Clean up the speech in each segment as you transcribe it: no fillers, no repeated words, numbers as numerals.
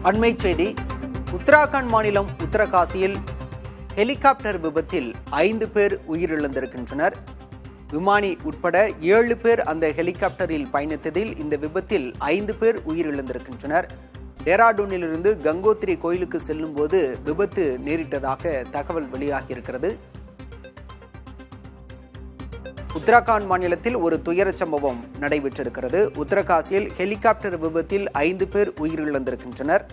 அண்மைச் செய்தி. உத்தராகண்ட் மாநிலம் உத்தரகாசியில் ஹெலிகாப்டர் விபத்தில் 5 பேர் உயிரிழந்திருக்கின்றனர். விமானி உட்பட 7 பேர் அந்த ஹெலிகாப்டரில் பயணித்ததில் இந்த விபத்தில் 5 பேர் உயிரிழந்திருக்கின்றனர். டேராடூனிலிருந்து கங்கோத்ரி கோயிலுக்கு செல்லும் போது விபத்து நேரிட்டதாக தகவல் வெளியாகியிருக்கிறது. உத்தராகண்ட் மாநிலத்தில் ஒரு துயரச் சம்பவம் நடைபெற்றிருக்கிறது. உத்தரகாசியில் ஹெலிகாப்டர் விபத்தில் 5 பேர் உயிரிழந்திருக்கின்றனர்.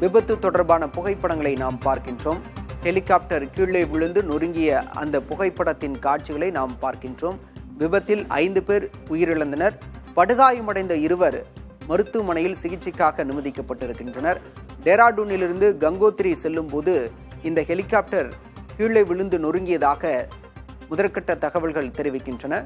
விபத்து தொடர்பான புகைப்படங்களை நாம் பார்க்கின்றோம். ஹெலிகாப்டர் கீழே விழுந்து நொறுங்கிய அந்த புகைப்படத்தின் காட்சிகளை நாம் பார்க்கின்றோம். விபத்தில் 5 பேர் உயிரிழந்தனர். படுகாயமடைந்த 2 மருத்துவமனையில் சிகிச்சைக்காக அனுமதிக்கப்பட்டிருக்கின்றனர். டேராடூனிலிருந்து கங்கோத்ரி செல்லும் போது இந்த ஹெலிகாப்டர் கீழே விழுந்து நொறுங்கியதாக முதற்கட்ட தகவல்கள் தெரிவிக்கின்றன.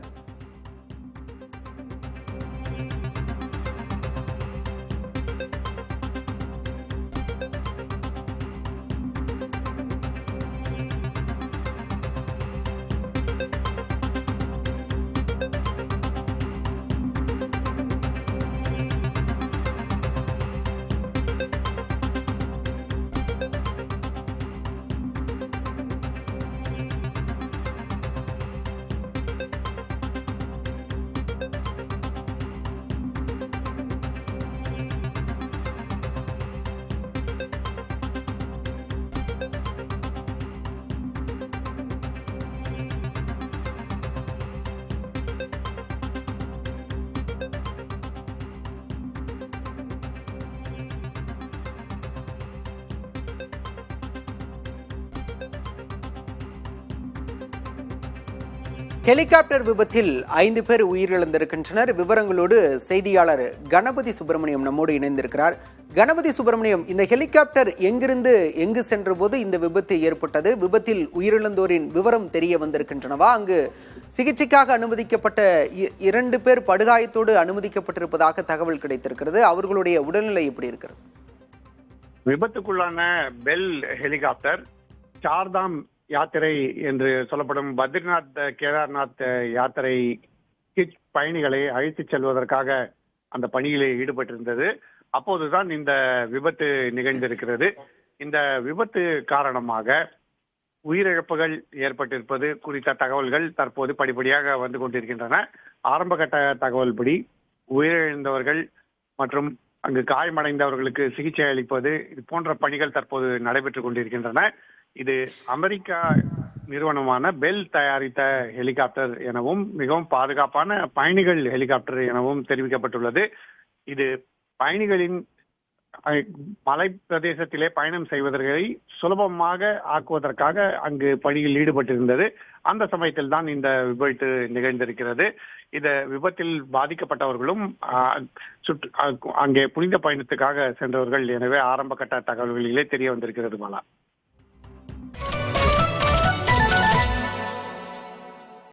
ஹெலிகாப்டர் விபத்தில் 5 பேர் உயிரிழந்திருக்கின்றனர். விவரங்களோடு செய்தியாளர் கணபதி சுப்பிரமணியம் நம்மோடு இணைந்திருக்கிறார். கணபதி சுப்பிரமணியம், இந்த ஹெலிகாப்டர் எங்கிருந்து எங்கு சென்ற போது இந்த விபத்து ஏற்பட்டது? விபத்தில் உயிரிழந்தோரின் விவரம் தெரிய வந்திருக்கின்றனவா? அங்கு சிகிச்சைக்காக அனுமதிக்கப்பட்ட 2 பேர் படுகாயத்தோடு அனுமதிக்கப்பட்டிருப்பதாக தகவல் கிடைத்திருக்கிறது. அவர்களுடைய உடல்நிலை எப்படி இருக்கிறது? விபத்துக்குள்ளான பெல் ஹெலிகாப்டர் சார்தாம் யாத்திரை என்று சொல்லப்படும் பத்ரிநாத் கேதார்நாத் யாத்திரை பயணிகளை அழைத்துச் செல்வதற்காக அந்த பணியிலே ஈடுபட்டிருந்தது. அப்போதுதான் இந்த விபத்து நிகழ்ந்திருக்கிறது. இந்த விபத்து காரணமாக உயிரிழப்புகள் ஏற்பட்டிருப்பது குறித்த தகவல்கள் தற்போது படிப்படியாக வந்து கொண்டிருக்கின்றன. ஆரம்பகட்ட தகவல்படி உயிரிழந்தவர்கள் மற்றும் அங்கு காயமடைந்தவர்களுக்கு சிகிச்சை அளிப்பது இது போன்ற பணிகள் தற்போது நடைபெற்றுக் கொண்டிருக்கின்றன. இது அமெரிக்கா நிறுவனமான பெல் தயாரித்த ஹெலிகாப்டர் எனவும் மிகவும் பாதுகாப்பான பயணிகள் ஹெலிகாப்டர் எனவும் தெரிவிக்கப்பட்டுள்ளது. இது பயணிகளின் மலை பிரதேசத்திலே பயணம் செய்வதை சுலபமாக ஆக்குவதற்காக அங்கு பணியில் ஈடுபட்டிருந்தது. அந்த சமயத்தில் தான் இந்த விபத்து நிகழ்ந்திருக்கிறது. இந்த விபத்தில் பாதிக்கப்பட்டவர்களும் அங்கே புனித பயணத்துக்காக சென்றவர்கள். எனவே ஆரம்ப கட்ட தகவல்களிலே தெரிய வந்திருக்கிறது. மாலா.